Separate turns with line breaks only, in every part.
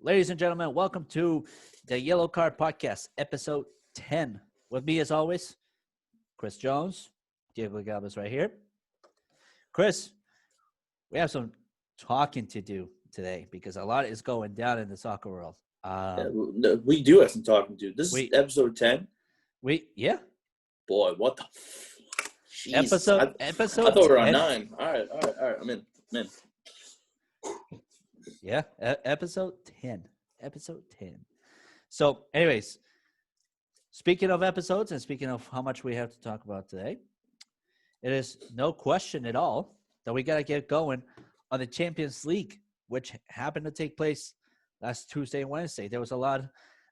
Ladies and gentlemen, welcome to the Yellow Card Podcast, episode 10. With me, as always, Chris Jones, Diego Galvez right here. Chris, we have some talking to do today because a lot is going down in the soccer world.
We do have some talking to do. This is episode 10.
Yeah.
Boy, what the Jesus.
Episode
I thought we were on 9. All right. I'm in.
Yeah, episode 10. Episode 10. So, anyways, speaking of episodes and speaking of how much we have to talk about today, it is no question at all that we got to get going on the Champions League, which happened to take place last Tuesday and Wednesday. There was a lot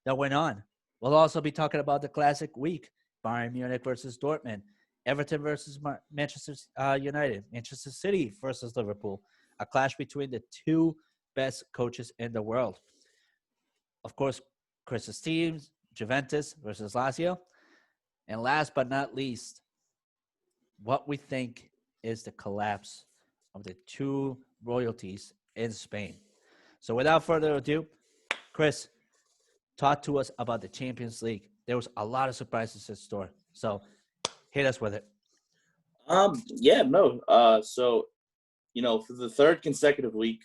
that went on. We'll also be talking about the Classic week, Bayern Munich versus Dortmund, Everton versus Manchester United, Manchester City versus Liverpool, a clash between the two best coaches in the world. Of course, Chris's teams, Juventus versus Lazio. And last but not least, what we think is the collapse of the two royalties in Spain. So without further ado, Chris, talk to us about the Champions League. There was a lot of surprises in store. So hit us with it.
So, for the third consecutive week,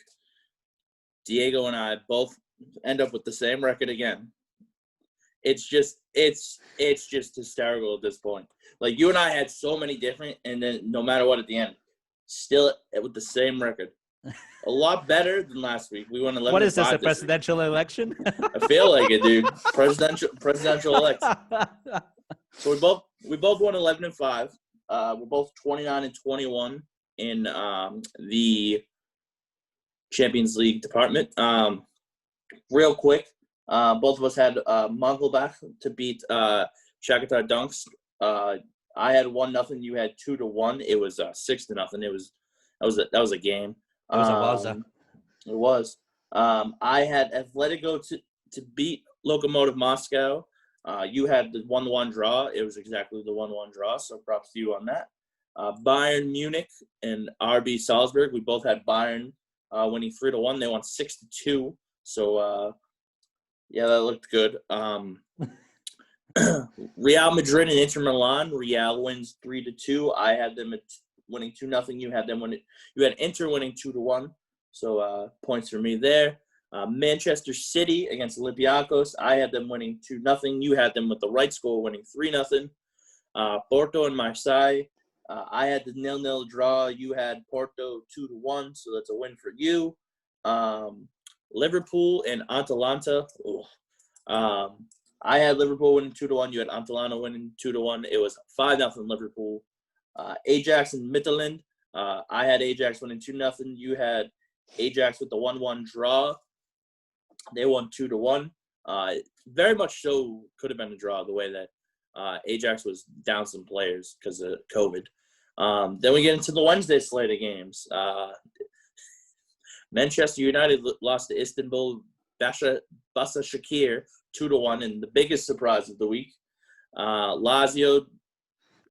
Diego and I both end up with the same record again. It's just hysterical at this point. Like, you and I had so many different, and then no matter what at the end, still with the same record. A lot better than last week. We won 11-5.
What is this, a presidential election?
I feel like it, dude. Presidential election. So we both won 11-5. We're both 29-21 in the Champions League department. Real quick, both of us had Mönchengladbach to beat Shakhtar Donetsk. I had 1-0. You had 2-1. It was 6-0. That was a game.
It was a wowza.
It was. I had Atletico to beat Lokomotiv Moscow. You had the 1-1 draw. It was exactly the 1-1 draw, so props to you on that. Bayern Munich and RB Salzburg. We both had Bayern winning 3-1. They won 6-2. So, that looked good. Real Madrid and Inter Milan. Real wins 3-2. I had them winning 2-0. You had Inter winning 2-1. So points for me there. Manchester City against Olympiacos. I had them winning 2-0. You had them with the right score winning 3-0. Porto and Marseille. I had the 0-0 draw. You had Porto 2-1. So that's a win for you. Liverpool and Atalanta. I had Liverpool winning 2-1. You had Atalanta winning 2-1. It was 5-0 Liverpool. Ajax and Midtjylland. I had Ajax winning 2-0. You had Ajax with the 1-1 draw. They won 2-1. Very much so could have been a draw the way that Ajax was down some players because of COVID. Then we get into the Wednesday slate of games. Manchester United lost to Istanbul Başakşehir 2-1, and the biggest surprise of the week. Lazio.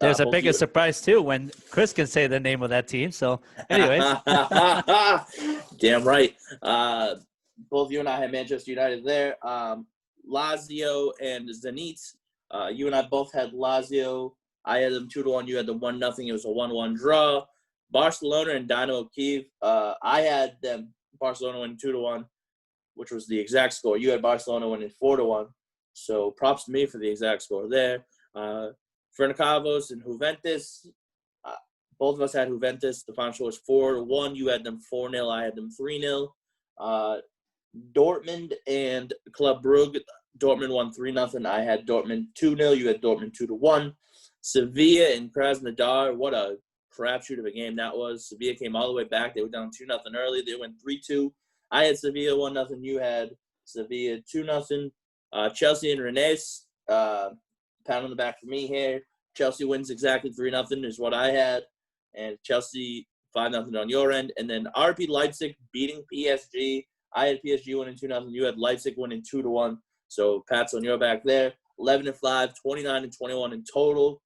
There's a biggest surprise, too, when Chris can say the name of that team. So, anyways.
Damn right. Both you and I had Manchester United there. Lazio and Zenit. You and I both had Lazio. I had them 2-1. You had them 1-0. It was a 1-1 draw. Barcelona and Dynamo Kiev. I had them Barcelona winning 2-1, which was the exact score. You had Barcelona winning 4-1. So props to me for the exact score there. Ferencváros and Juventus. Both of us had Juventus. The final score was 4-1. You had them 4-0. I had them 3-0. Dortmund and Club Brugge. Dortmund won 3-0. I had Dortmund 2-0. You had Dortmund 2-1. Sevilla and Krasnodar. What a crapshoot of a game that was. Sevilla came all the way back. They were down 2-0 early. They went 3-2. I had Sevilla 1-0. You had Sevilla 2-0. Chelsea and Rennes. Pound on the back for me here. Chelsea wins exactly 3-0 is what I had. And Chelsea 5-0 on your end. And then RB Leipzig beating PSG. I had PSG winning 2-0. You had Leipzig winning 2-1. So Pat's on your back there. 11-5, 29-21 in total.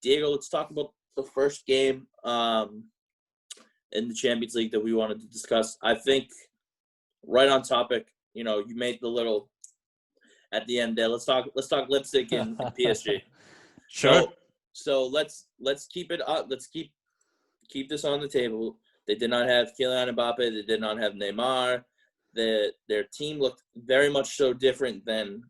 Diego, let's talk about the first game in the Champions League that we wanted to discuss. I think right on topic, you made the little at the end there. Let's talk Leipzig and PSG.
Sure.
So let's keep it up. Let's keep this on the table. They did not have Kylian Mbappe. They did not have Neymar. Their team looked very much so different than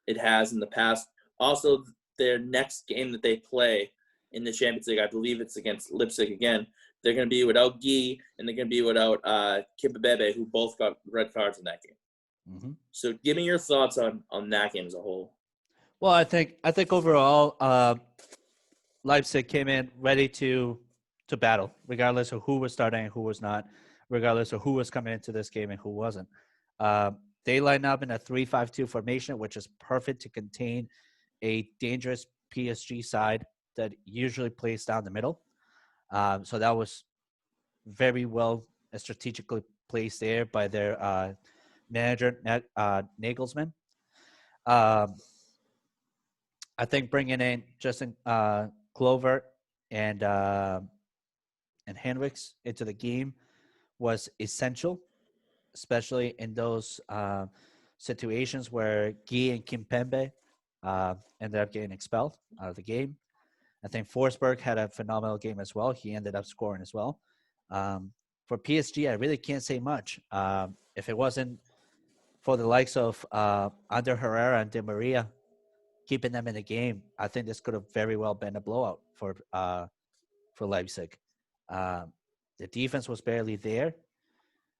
it has in the past. Also, their next game that they play in the Champions League, I believe it's against Leipzig again. They're going to be without Guy, and they're going to be without Kimpembe, who both got red cards in that game.
Mm-hmm.
So give me your thoughts on that game as a whole.
Well, I think overall, Leipzig came in ready to battle, regardless of who was starting and who was not, regardless of who was coming into this game and who wasn't. They lined up in a 3-5-2 formation, which is perfect to contain a dangerous PSG side that usually plays down the middle. So that was very well strategically placed there by their manager, Nagelsmann. I think bringing in Justin Clover and Henriks into the game was essential, especially in those situations where Guy and Kimpembe ended up getting expelled out of the game. I think Forsberg had a phenomenal game as well. He ended up scoring as well. For PSG, I really can't say much. If it wasn't for the likes of Ander Herrera and Di Maria keeping them in the game, I think this could have very well been a blowout for Leipzig. The defense was barely there.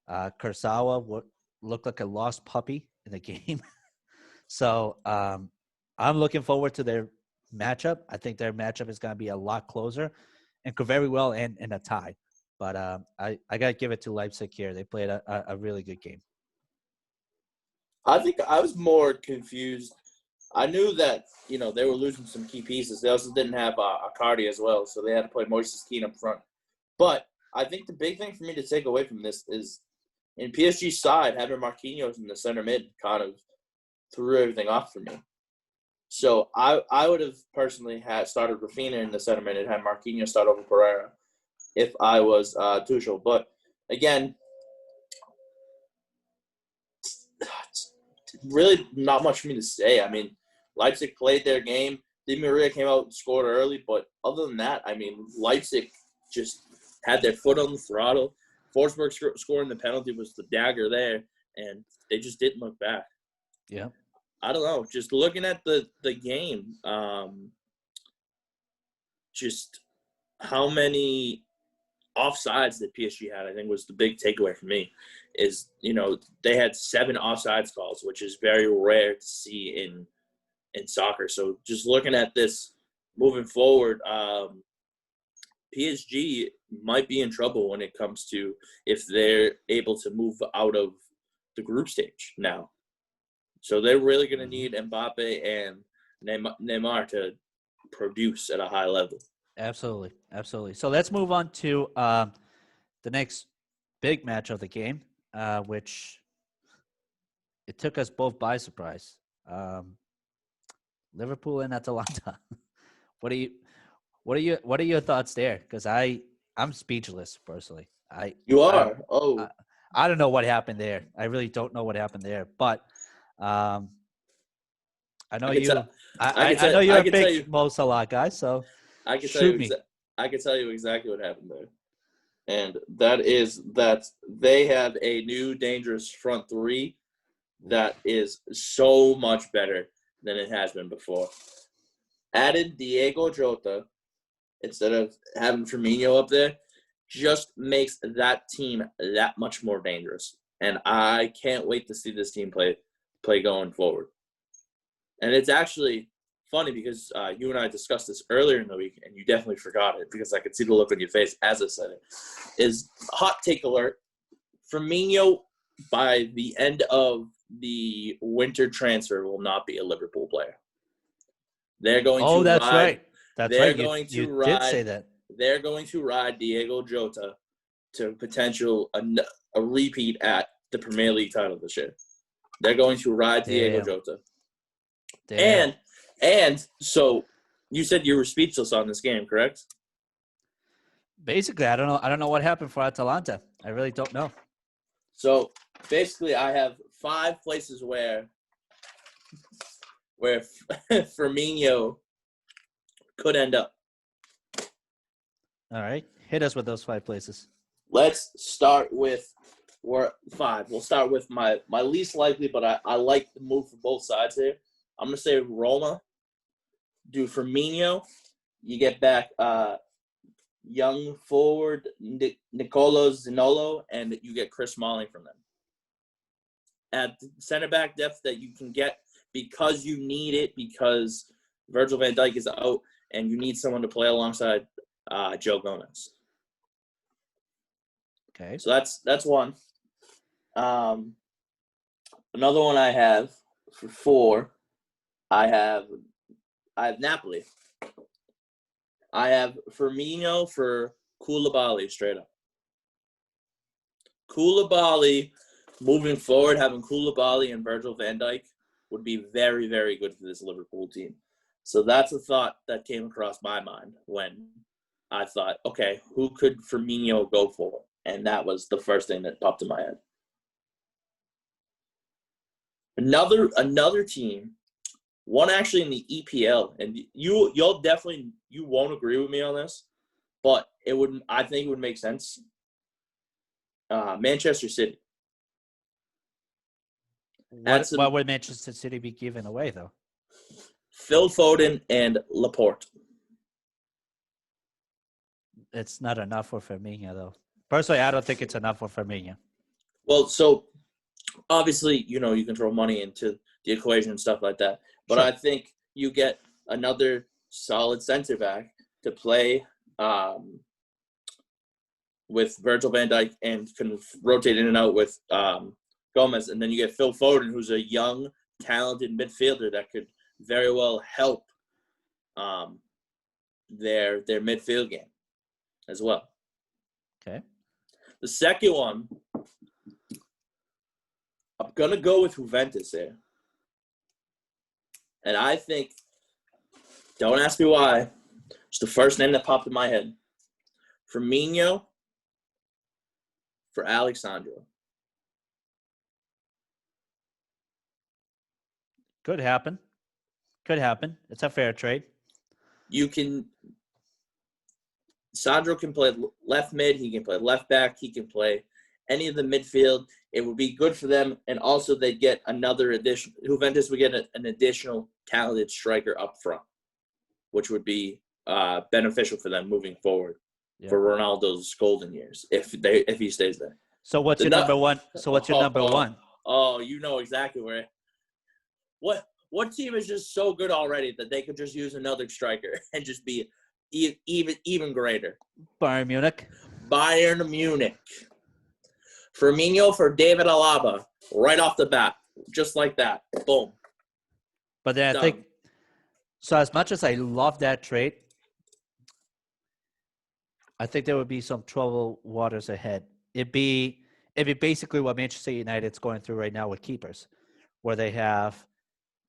Kurzawa looked like a lost puppy in the game. So I'm looking forward to their matchup. I think their matchup is going to be a lot closer and could very well end in a tie. But I got to give it to Leipzig here. They played a really good game.
I think I was more confused. I knew that, they were losing some key pieces. They also didn't have Icardi as well, so they had to play Moises Kean up front. But I think the big thing for me to take away from this is in PSG's side, having Marquinhos in the center mid kind of threw everything off for me. So I would have personally started Rafinha in the center mid and had Marquinhos start over Pereira if I was Tuchel. But again, really not much for me to say. I mean, Leipzig played their game. Di Maria came out and scored early, but other than that, I mean, Leipzig just had their foot on the throttle. Forsberg scoring the penalty was the dagger there, and they just didn't look back.
Yeah.
I don't know. Just looking at the game, just how many offsides that PSG had, I think, was the big takeaway for me. Is, they had 7 offsides calls, which is very rare to see in soccer. So just looking at this moving forward, PSG might be in trouble when it comes to if they're able to move out of the group stage now. So they're really going to need Mbappe and Neymar to produce at a high level.
Absolutely. Absolutely. So let's move on to the next big match of the game, which it took us both by surprise. Liverpool and Atalanta. What are your thoughts there? Because I'm speechless personally.
You are.
I don't know what happened there. I really don't know what happened there. But I know I know you're a big Mo Salah guy, so
I can tell you exactly what happened there. And that is that they have a new dangerous front three that is so much better than it has been before. Added Diego Jota instead of having Firmino up there just makes that team that much more dangerous. And I can't wait to see this team play going forward. And it's actually funny because you and I discussed this earlier in the week, and you definitely forgot it because I could see the look on your face as I said it. Is hot take alert. Firmino, by the end of the winter transfer, will not be a Liverpool player. They're going to
that's
ride,
right. That's
they're
right.
Going
you
to ride,
did say that.
They're going to ride Diego Jota to potential a repeat at the Premier League title this year. They're going to ride Diego Jota.
Damn.
And so you said you were speechless on this game, correct?
Basically, I don't know what happened for Atalanta. I really don't know.
So basically I have 5 places where Firmino could end up.
All right. Hit us with those 5 places.
Let's start with 5. We'll start with my least likely, but I like the move for both sides here. I'm going to say Roma. Do Firmino. You get back young forward Nicolo Zinolo, and you get Chris Smalling from them. At center back depth that you can get because you need it, because Virgil van Dijk is out, and you need someone to play alongside Joe Gomez.
Okay.
So that's one. Another one I have for 4. I have Napoli. I have Firmino for Koulibaly straight up. Koulibaly, moving forward, having Koulibaly and Virgil van Dijk would be very, very good for this Liverpool team. So that's a thought that came across my mind when I thought, okay, who could Firmino go for? And that was the first thing that popped in my head. Another team, one actually in the EPL, and you won't agree with me on this, but I think it would make sense. Manchester City.
What would Manchester City be giving away, though?
Phil Foden and Laporte.
It's not enough for Firmino, though. Personally, I don't think it's enough for Firmino.
Well, so obviously, you can throw money into the equation and stuff like that. But
Sure.
I think you get another solid center back to play with Virgil van Dijk and can rotate in and out with Gomez. And then you get Phil Foden, who's a young, talented midfielder that could very well help their midfield game as well.
Okay.
The second one, I'm going to go with Juventus here. And I think, don't ask me why, it's the first name that popped in my head. Firmino for Alexandro.
Could happen. It's a fair trade.
Sandro can play left mid, he can play left back, he can play any of the midfield. It would be good for them, and also they'd get another addition. Juventus would get an additional talented striker up front, which would be beneficial for them moving forward for Ronaldo's golden years if he stays there.
So what's your number one? Number one?
Oh, you know exactly where. What team is just so good already that they could just use another striker and just be even greater?
Bayern Munich.
Bayern Munich. Firmino for David Alaba right off the bat, just like that. Boom.
But then I think, so as much as I love that trade, I think there would be some troubled waters ahead. It'd be basically what Manchester United's going through right now with keepers, where they have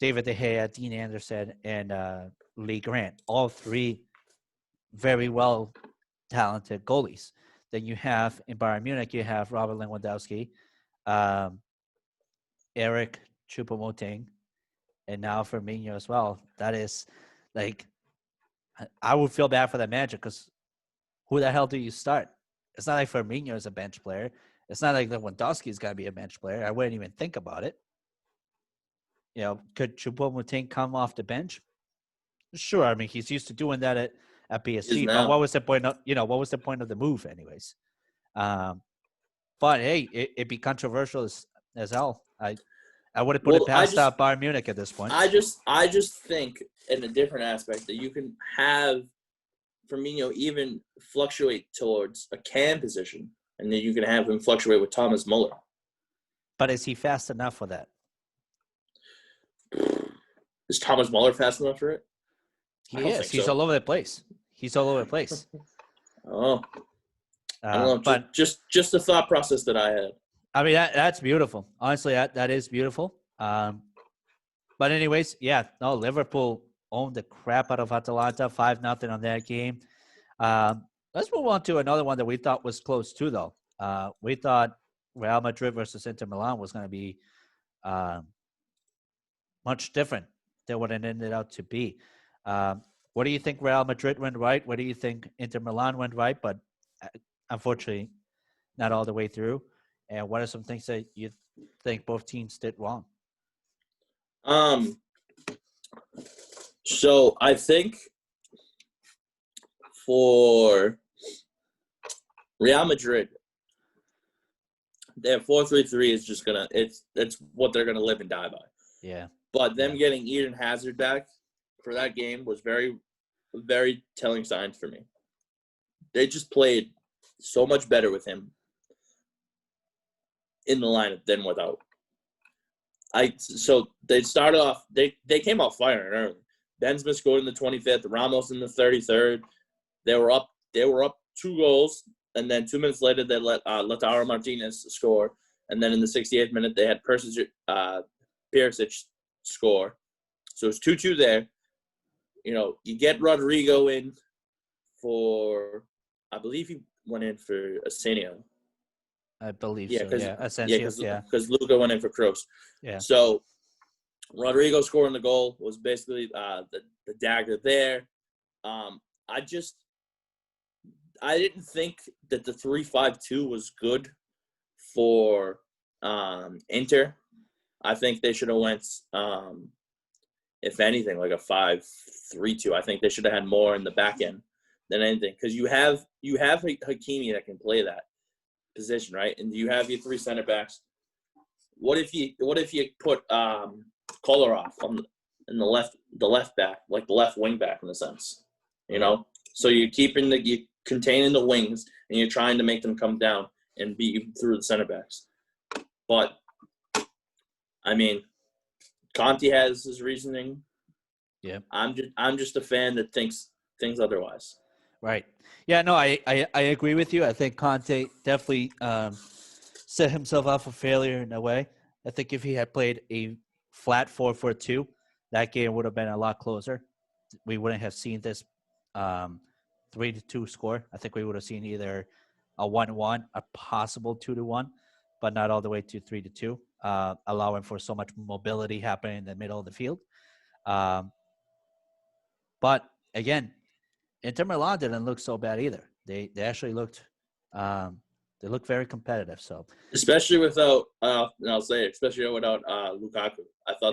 David De Gea, Dean Anderson, and Lee Grant, all 3 very well talented goalies. Then you have in Bayern Munich, you have Robert Lewandowski, Eric Choupo-Moting, and now Firmino as well. That is, like, I would feel bad for that manager because who the hell do you start? It's not like Firmino is a bench player. It's not like Lewandowski is going to be a bench player. I wouldn't even think about it. Could Choupo-Moting come off the bench? Sure. I mean, he's used to doing that at PSG. But what was the point of the move, anyways? But hey, it'd be controversial as hell. I would have put it past Bayern Munich at this point.
I just think in a different aspect that you can have Firmino even fluctuate towards a cam position, and then you can have him fluctuate with Thomas Muller.
But is he fast enough for that?
Is Thomas Muller fast enough for it?
He is. He's all over the place.
Oh, I don't know. But just the thought process that I had.
I mean, that's beautiful. Honestly, that is beautiful. But anyways, Liverpool owned the crap out of Atalanta, 5-0 on that game. Let's move on to another one that we thought was close too, though. We thought Real Madrid versus Inter Milan was going to be much different than what it ended out to be. What do you think Real Madrid went right? What do you think Inter Milan went right, but unfortunately not all the way through? And what are some things that you think both teams did wrong?
So I think for Real Madrid, their 4-3-3 is just gonna it's what they're gonna live and die by.
Yeah.
But them getting Eden Hazard back for that game was very, very telling signs for me. They just played so much better with him in the lineup than without. So they started off. They came out firing early. Benzema scored in the 25th. Ramos in the 33rd. They were up 2 goals, and then 2 minutes later they let Lautaro Martinez score, and then in the 68th minute they had Perisic score. So it's 2-2 there. You know, you get Rodrigo in for, I believe he went in for Asensio.
I believe so. Yeah,
Asensio. Because Luka went in for Kroos.
Yeah.
So Rodrigo scoring the goal was basically the dagger there. I didn't think that the 3-5-2 was good for Inter. I think they should have went, if anything, like a 5-3-2. I think they should have had more in the back end than anything, because you have Hakimi that can play that position, right? And you have your 3 center backs. What if you put Kolarov in the left back, like the left wing back in a sense, you know? So you're containing the wings and you're trying to make them come down and beat you through the center backs. But I mean, Conte has his reasoning.
Yeah.
I'm just a fan that thinks otherwise.
Right. Yeah, no, I agree with you. I think Conte definitely set himself up for failure in a way. I think if he had played a flat 4-4-2, that game would have been a lot closer. We wouldn't have seen this 3-2 score. I think we would have seen either a 1-1, a possible 2-1, but not all the way to 3-2, allowing for so much mobility happening in the middle of the field. But again, Inter Milan didn't look so bad either. They actually looked very competitive. So
especially without especially without Lukaku. I thought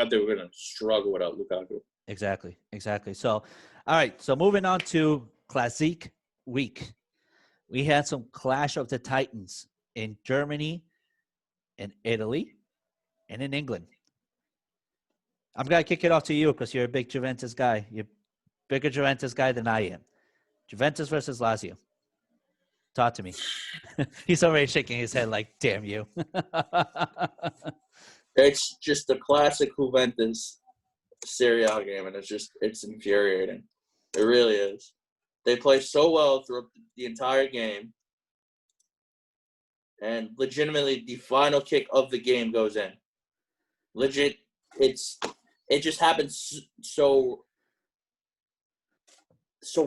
they were gonna struggle without Lukaku.
Exactly. So, all right. So moving on to Klassic week, we had some clash of the Titans in Germany, in Italy, and in England. I'm gonna kick it off to you because you're a big Juventus guy. You're a bigger Juventus guy than I am. Juventus versus Lazio. Talk to me. He's already shaking his head like, damn you.
It's just a classic Juventus Serie A game, and it's infuriating. It really is. They play so well throughout the entire game, and legitimately the final kick of the game goes in. Legit, it just happens so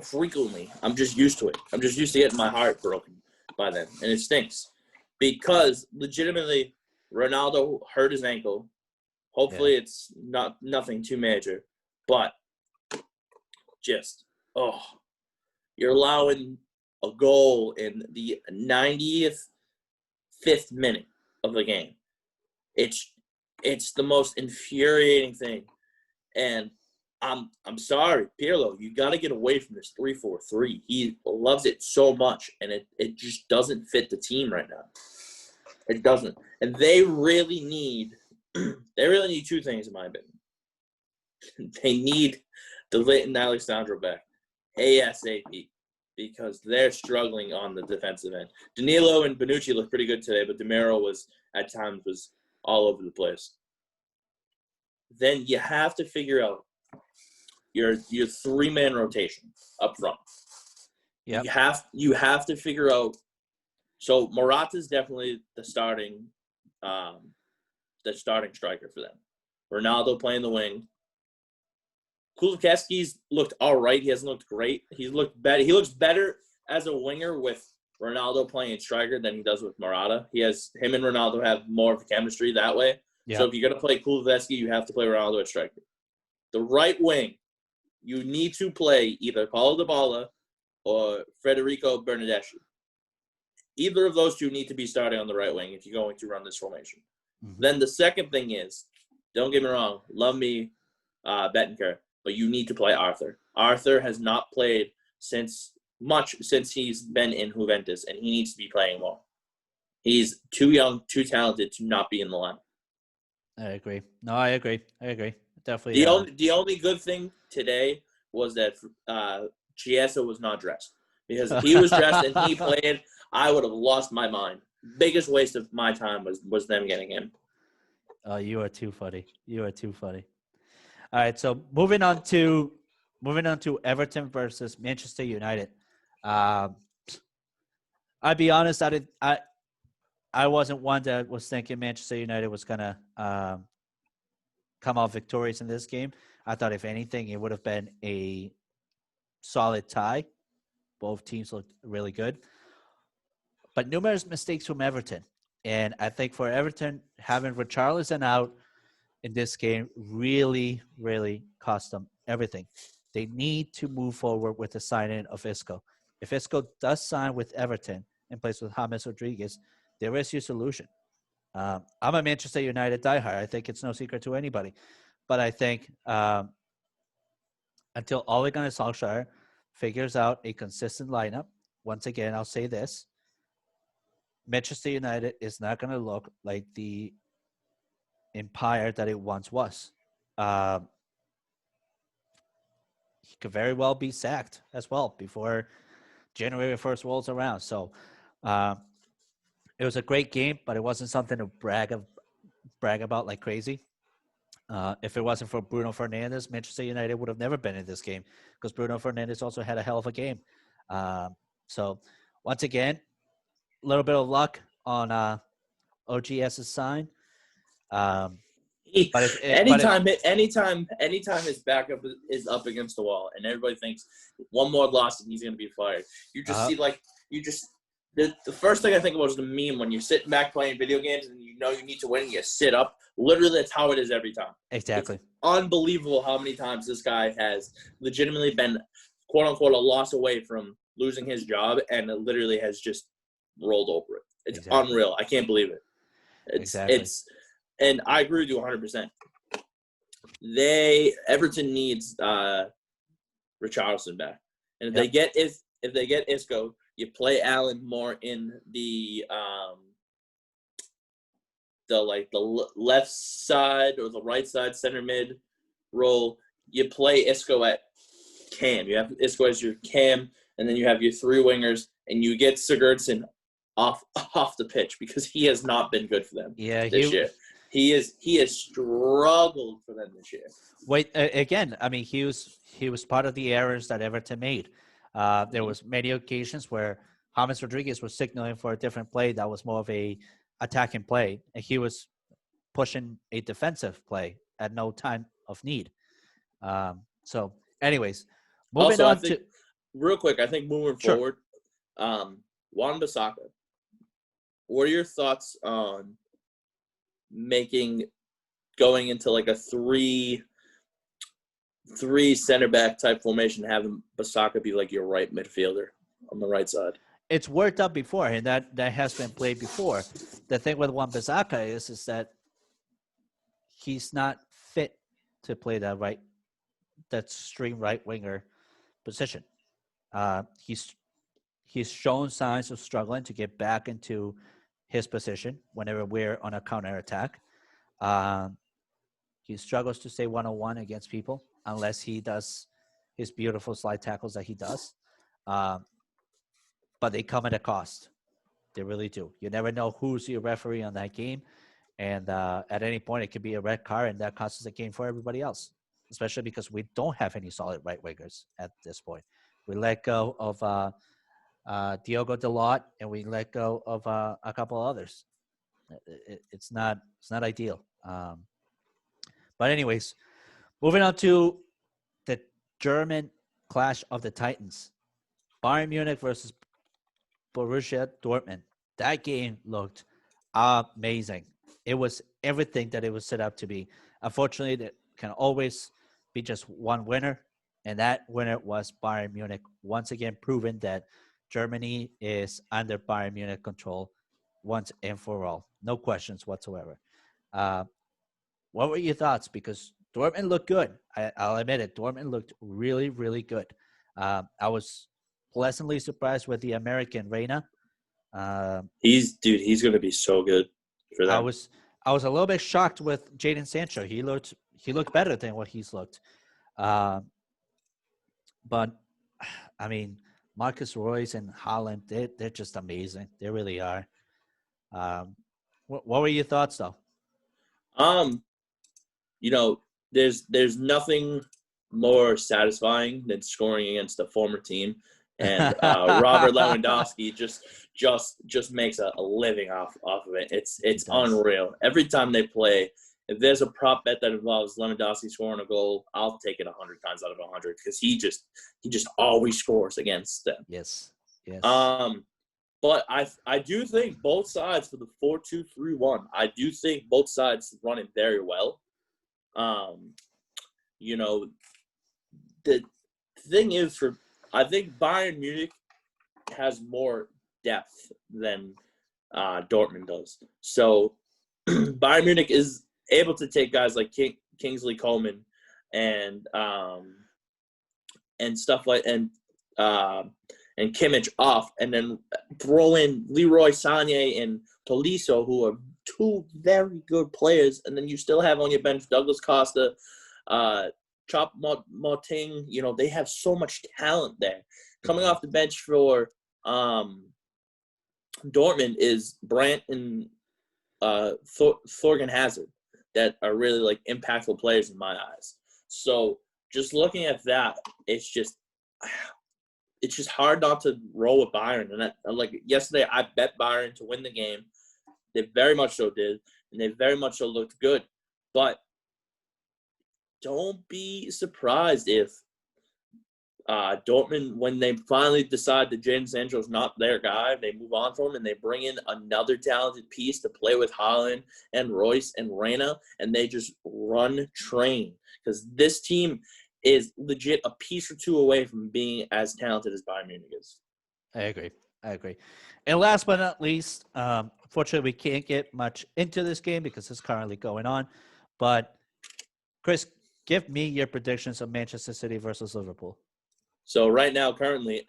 frequently. I'm just used to it. I'm just used to getting my heart broken by them, and it stinks because legitimately Ronaldo hurt his ankle. Hopefully it's nothing too major, but just you're allowing a goal in the 95th minute of the game. It's the most infuriating thing, and I'm sorry, Pirlo, you got to get away from this 3-4-3. He loves it so much, and it just doesn't fit the team right now. It doesn't, and they really need 2 things in my opinion. They need the Leighton Alexandro back ASAP because they're struggling on the defensive end. Danilo and Bonucci looked pretty good today, but DeMiro was all over the place. Then you have to figure out your 3-man rotation up front.
Yeah.
You have to figure out. So Morata's definitely the starting striker for them. Ronaldo playing the wing. Kulusevski's looked all right. He hasn't looked great. He looks better as a winger with Ronaldo playing striker than he does with Morata. Him and Ronaldo have more of a chemistry that way.
Yeah.
So if you're going to play Kulusevski, you have to play Ronaldo at striker. The right wing, you need to play either Paulo Dybala or Federico Bernardeschi. Either of those two need to be starting on the right wing if you're going to run this formation. Mm-hmm. Then the second thing is, don't get me wrong, love me, Bettenker, but you need to play Arthur. Arthur has not played since he's been in Juventus, and he needs to be playing more. He's too young, too talented to not be in the lineup.
I agree. No, I agree. Definitely.
The only good thing today was that Chiesa was not dressed. Because if he was dressed and he played, I would have lost my mind. Biggest waste of my time was them getting him.
Oh, you are too funny. All right, so moving on to Everton versus Manchester United. I'll be honest, I wasn't one that was thinking Manchester United was gonna come out victorious in this game. I thought if anything, it would have been a solid tie. Both teams looked really good. But numerous mistakes from Everton. And I think for Everton, having Richarlison out in this game really, really cost them everything. They need to move forward with the signing of Isco. If Isco does sign with Everton and plays with James Rodriguez, there is your solution. I'm a Manchester United diehard. I think it's no secret to anybody. But I think until Ole Gunnar Solskjaer figures out a consistent lineup, once again, I'll say this, Manchester United is not going to look like the empire that it once was. He could very well be sacked as well before January 1st rolls around. So it was a great game, but it wasn't something to brag about like crazy. If it wasn't for Bruno Fernandes, Manchester United would have never been in this game because Bruno Fernandes also had a hell of a game. So once again, a little bit of luck on OGS's sign.
Anytime his backup is up against the wall and everybody thinks one more loss and he's going to be fired, you just the first thing I think about is the meme when you're sitting back playing video games and you know you need to win and you sit up. Literally, that's how it is every time.
Exactly.
It's unbelievable how many times this guy has legitimately been, quote unquote, a loss away from losing his job, and it literally has just rolled over it. It's unreal. I can't believe it. And I agree with you 100%. Everton needs Richarlison back, and if they get Isco, you play Allen more in the left side or the right side center mid role. You play Isco at cam. You have Isco as your cam, and then you have your three wingers, and you get Sigurdsson off the pitch because he has not been good for them this year. He has struggled for them this year.
Wait, again, I mean, he was part of the errors that Everton made. There was many occasions where James Rodriguez was signaling for a different play that was more of a attacking play, and he was pushing a defensive play at no time of need. So, anyways, moving on to
real quick. I think moving forward, Wan-Bissaka. What are your thoughts on going into like a three center back type formation, having Bissaka be like your right midfielder on the right side?
It's worked out before, and that has been played before. The thing with Wan-Bissaka is that he's not fit to play that extreme right winger position. He's shown signs of struggling to get back into his position whenever we're on a counterattack. He struggles to stay one-on-one against people unless he does his beautiful slide tackles that he does. But they come at a cost. They really do. You never know who's your referee on that game. And at any point, it could be a red card, and that costs us a game for everybody else, especially because we don't have any solid right wingers at this point. We let go of Diogo Dalot, and we let go of a couple others. It's not ideal. But anyways, moving on to the German clash of the Titans. Bayern Munich versus Borussia Dortmund. That game looked amazing. It was everything that it was set up to be. Unfortunately, there can always be just one winner, and that winner was Bayern Munich, once again proving that Germany is under Bayern Munich control once and for all. No questions whatsoever. Uh, what were your thoughts? Because Dortmund looked good. I'll admit it. Dortmund looked really, really good. I was pleasantly surprised with the American Reina.
He's going to be so good for
I
them.
was I was a little bit shocked with Jadon Sancho. He looked better than what he's looked. Uh, but I mean, Marcus Royce and Holland, they're just amazing. They really are. What were your thoughts though?
You know, there's nothing more satisfying than scoring against a former team, and Robert Lewandowski just makes a living off of it. It's unreal. Every time they play, if there's a prop bet that involves Lewandowski scoring a goal, I'll take it 100 times out of 100 because he just always scores against them.
Yes.
But I do think both sides for the 4-2-3-1. I do think both sides run it very well. You know, the thing is, I think Bayern Munich has more depth than Dortmund does. So Bayern Munich is able to take guys like Kingsley Coman and stuff like and Kimmich off, and then throw in Leroy Sané and Tolisso, who are two very good players, and then you still have on your bench Douglas Costa, Chop Moting. You know, they have so much talent there. Coming off the bench for Dortmund is Brandt and Thorgan Hazard that are really like impactful players in my eyes. So just looking at that, it's just hard not to roll with Bayern. And like yesterday, I bet Bayern to win the game. They very much so did, and they very much so looked good. But don't be surprised if Dortmund, when they finally decide that Jadon Sancho is not their guy, they move on from him and they bring in another talented piece to play with Haaland and Royce and Reina, and they just run train. Because this team is legit a piece or two away from being as talented as Bayern Munich is.
I agree. And last but not least, unfortunately, we can't get much into this game because it's currently going on. But, Chris, give me your predictions of Manchester City versus Liverpool.
So right now, currently,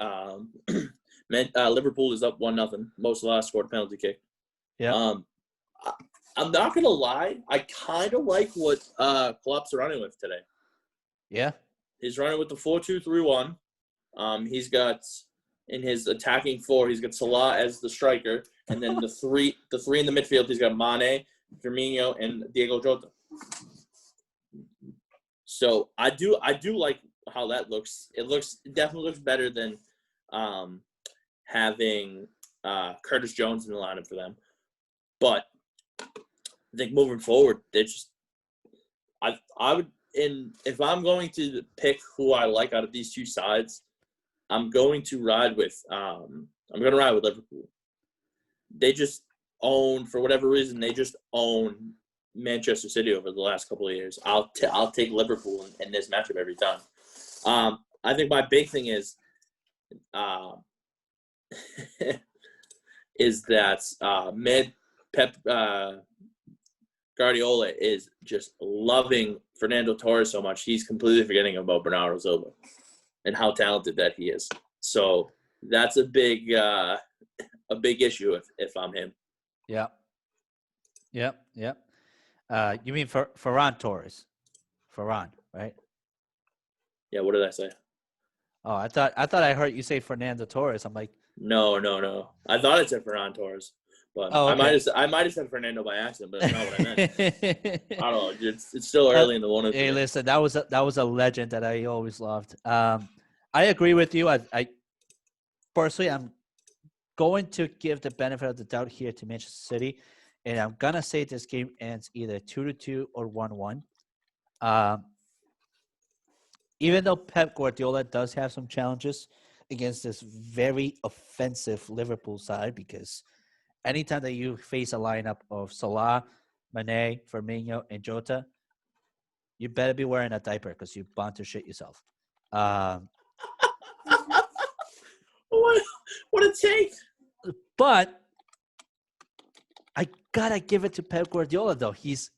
Liverpool is up 1-0. Mo Salah scored a penalty kick.
Yeah.
I'm not going to lie. I kind of like what Klopp's running with today.
Yeah.
He's running with the 4-2-3-1. He's got in his attacking four, he's got Salah as the striker, and then the three in the midfield, he's got Mane, Firmino, and Diego Jota. So I do like how that looks. It definitely looks better than having Curtis Jones in the lineup for them. But I think moving forward, they just I would. And if I'm going to pick who I like out of these two sides, I'm going to ride with Liverpool. They just own, for whatever reason, own Manchester City over the last couple of years. I'll take Liverpool in this matchup every time. I think my big thing is that Pep Guardiola is just loving Fernando Torres so much, he's completely forgetting about Bernardo Silva and how talented that he is. So that's a big issue if I'm him.
Yeah. You mean Ferran Torres? Ferran, right?
Yeah. What did I say?
Oh, I thought I heard you say Fernando Torres. I'm like,
no. I thought it said Ferran Torres. But okay. I might have said Fernando by accident, but that's not what I meant. I don't know. It's still early in the one.
Hey, listen, that was a legend that I always loved. I agree with you. I personally, I'm going to give the benefit of the doubt here to Manchester City, and I'm gonna say this game ends either 2-2 or 1-1. Even though Pep Guardiola does have some challenges, against this very offensive Liverpool side, because anytime that you face a lineup of Salah, Mane, Firmino, and Jota, you better be wearing a diaper because you're bound to shit yourself.
What a take!
But I gotta give it to Pep Guardiola, though. He's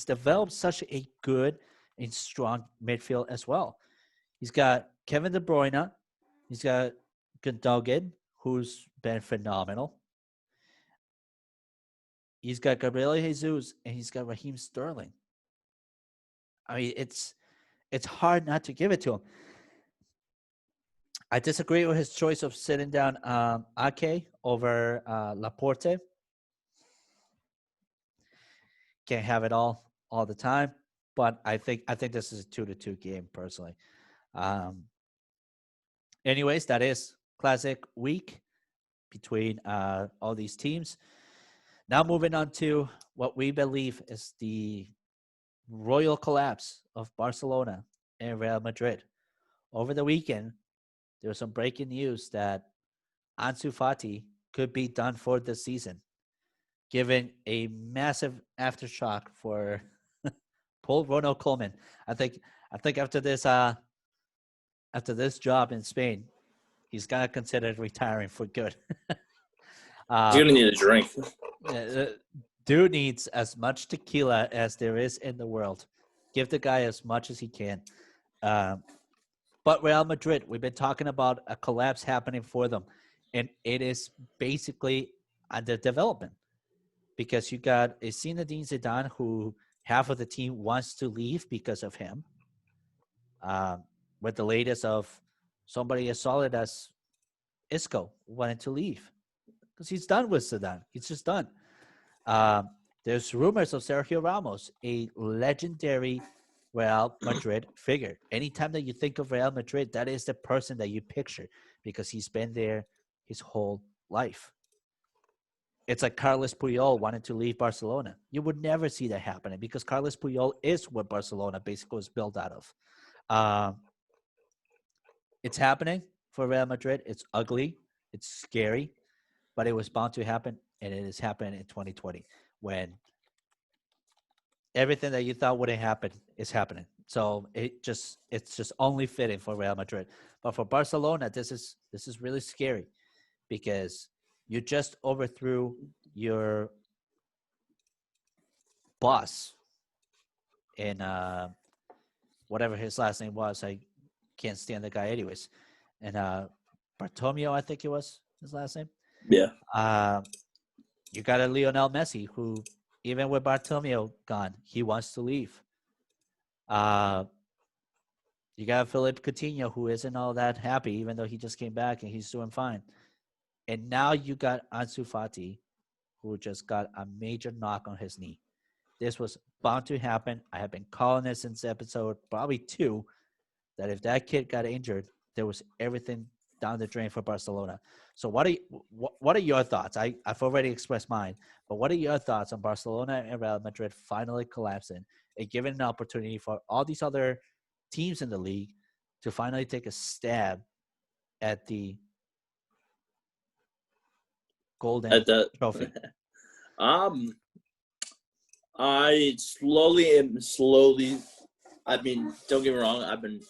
developed such a good and strong midfield as well. He's got Kevin De Bruyne. He's got Gundogan, who's been phenomenal. He's got Gabriel Jesus, and he's got Raheem Sterling. I mean, it's hard not to give it to him. I disagree with his choice of sitting down Ake over Laporte. Can't have it all the time, but I think this is a 2-2 game personally. Anyways, that is Classic week between all these teams. Now moving on to what we believe is the royal collapse of Barcelona and Real Madrid. Over the weekend, there was some breaking news that Ansu Fati could be done for the season, given a massive aftershock for Paul Ronald Koeman. I think after this job in Spain, he's gonna consider retiring for good.
He's gonna need a drink.
Dude needs as much tequila as there is in the world. Give the guy as much as he can. But Real Madrid, we've been talking about a collapse happening for them, and it is basically under development because you got a Zinedine Zidane who half of the team wants to leave because of him. With the latest of somebody as solid as Isco wanting to leave because he's done with Zidane. He's just done. There's rumors of Sergio Ramos, a legendary Real Madrid figure. Anytime that you think of Real Madrid, that is the person that you picture because he's been there his whole life. It's like Carles Puyol wanted to leave Barcelona. You would never see that happening because Carles Puyol is what Barcelona basically was built out of. It's happening for Real Madrid. It's ugly. It's scary, but it was bound to happen, and it is happening in 2020 when everything that you thought wouldn't happen is happening. So it's just only fitting for Real Madrid. But for Barcelona, this is really scary because you just overthrew your boss in whatever his last name was. I can't stand the guy anyways. And Bartomeu, I think it was his last name.
Yeah.
You got a Lionel Messi who, even with Bartomeu gone, he wants to leave. You got Philippe Coutinho, who isn't all that happy, even though he just came back and he's doing fine. And now you got Ansu Fati, who just got a major knock on his knee. This was bound to happen. I have been calling it since episode probably 2, that if that kid got injured, there was everything down the drain for Barcelona. So what are your thoughts? I've already expressed mine, but what are your thoughts on Barcelona and Real Madrid finally collapsing and giving an opportunity for all these other teams in the league to finally take a stab at the golden trophy?
I slowly. I mean, don't get me wrong. I've been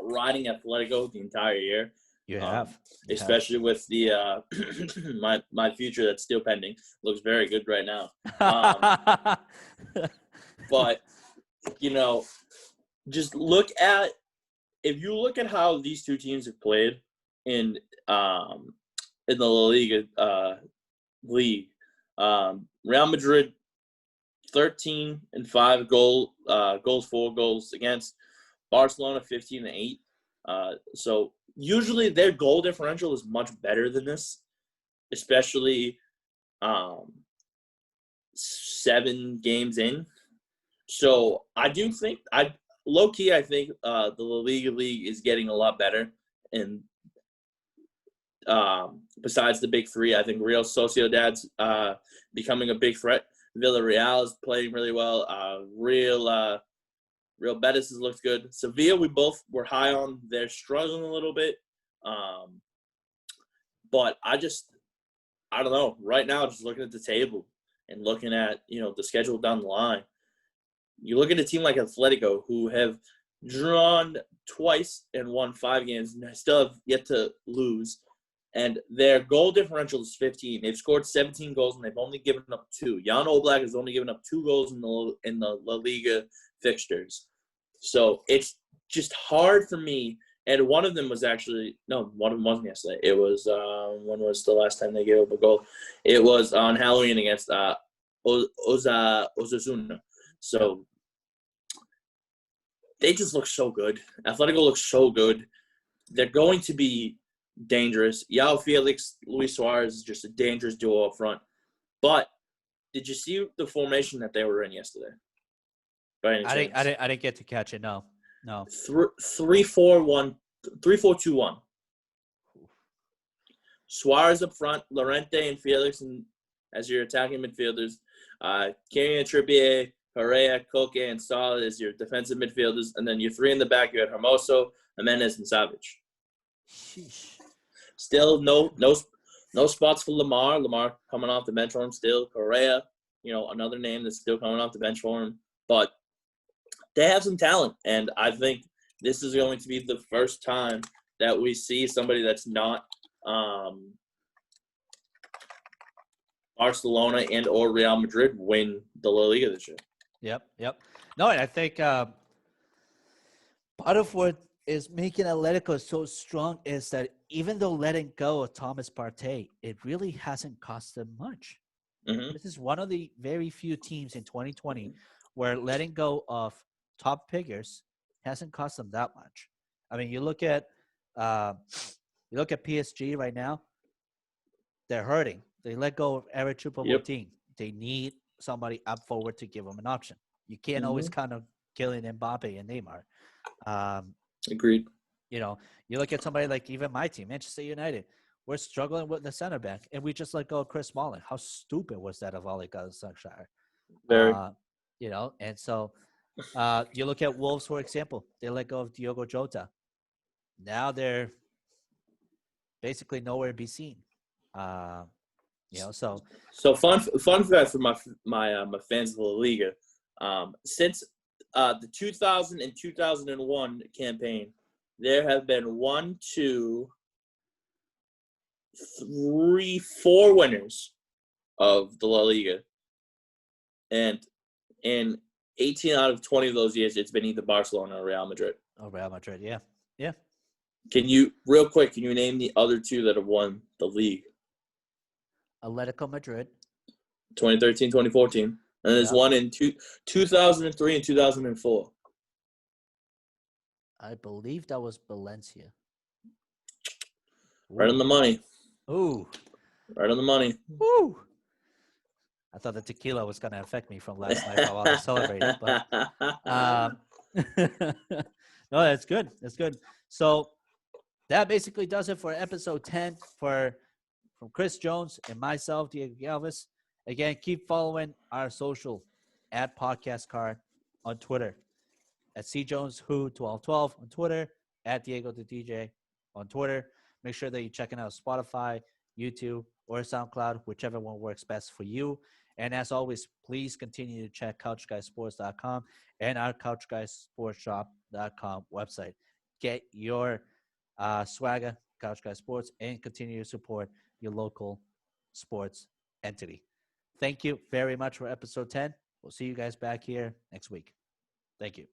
riding Atletico the entire year.
You have,
especially with the my future that's still pending. Looks very good right now. But just if you look at how these two teams have played in the La Liga league, Real Madrid 13-5 goals, 4 goals against. Barcelona 15-8. So usually their goal differential is much better than this, especially 7 games in. So I do think I think the La Liga league is getting a lot better. And besides the big 3, I think Real Sociedad's becoming a big threat. Villarreal is playing really well. Real Betis has looked good. Sevilla, we both were high on. They're struggling a little bit. But I don't know. Right now, just looking at the table and looking at, the schedule down the line, you look at a team like Atletico, who have drawn twice and won 5 games and still have yet to lose. And their goal differential is 15. They've scored 17 goals and they've only given up 2. Jan Oblak has only given up 2 goals in the La Liga fixtures. So it's just hard for me. And one of them was one of them wasn't yesterday. It was, when was the last time they gave up a goal? It was on Halloween against Osasuna. So they just look so good. Atletico looks so good. They're going to be dangerous. Yao Felix, Luis Suarez is just a dangerous duo up front. But did you see the formation that they were in yesterday? By any chance?
I didn't get to catch it. No.
3-4-1, 3-4-2-1. Suarez up front, Llorente and Felix, and as your attacking midfielders, Kieran Trippier, Correa, Koke, and Salah as your defensive midfielders, and then your 3 in the back. You had Hermoso, Jimenez, and Savage.
Sheesh.
Still no spots for Lamar. Lamar coming off the bench for him still. Correa, another name that's still coming off the bench for him. But they have some talent, and I think this is going to be the first time that we see somebody that's not Barcelona and or Real Madrid win the La Liga this year.
Yep. No, and I think part of what is making Atletico so strong is that even though letting go of Thomas Partey, it really hasn't cost them much.
Mm-hmm.
This is one of the very few teams in 2020 where letting go of top figures hasn't cost them that much. I mean, you look at PSG right now, they're hurting. They let go of Eric Choupo-Moting. They need somebody up forward to give them an option. You can't always kind of Kylian Mbappe and Neymar.
Agreed.
You look at somebody like even my team, Manchester United. We're struggling with the center back, and we just let go of Chris Smalling. How stupid was that of Ole Gunnar Solskjaer?
Very.
And so you look at Wolves, for example. They let go of Diogo Jota. Now they're basically nowhere to be seen.
So fun fact for my fans of the Liga. Since the 2000 and 2001 campaign, there have been 1, 2, 3, 4 winners of the La Liga, and in 18 out of 20 of those years, it's been either Barcelona or Real Madrid.
Oh, Real Madrid, yeah.
Can you name the other 2 that have won the league?
Atletico Madrid.
2013, 2014. And there's one in 2003 and 2004.
I believe that was Valencia.
Right on the money.
Ooh.
Right on the money.
Woo. I thought the tequila was going to affect me from last night while I was celebrating. But, no, that's good. That's good. So that basically does it for episode 10 from Chris Jones and myself, Diego Galvis. Again, keep following our social at Podcast Card on Twitter, at CJonesWho1212 on Twitter, at Diego the DJ on Twitter. Make sure that you're checking out Spotify, YouTube, or SoundCloud, whichever one works best for you. And as always, please continue to check CouchGuySports.com and our CouchGuySportsShop.com website. Get your swagger, Couch Guy Sports, and continue to support your local sports entity. Thank you very much for episode 10. We'll see you guys back here next week. Thank you.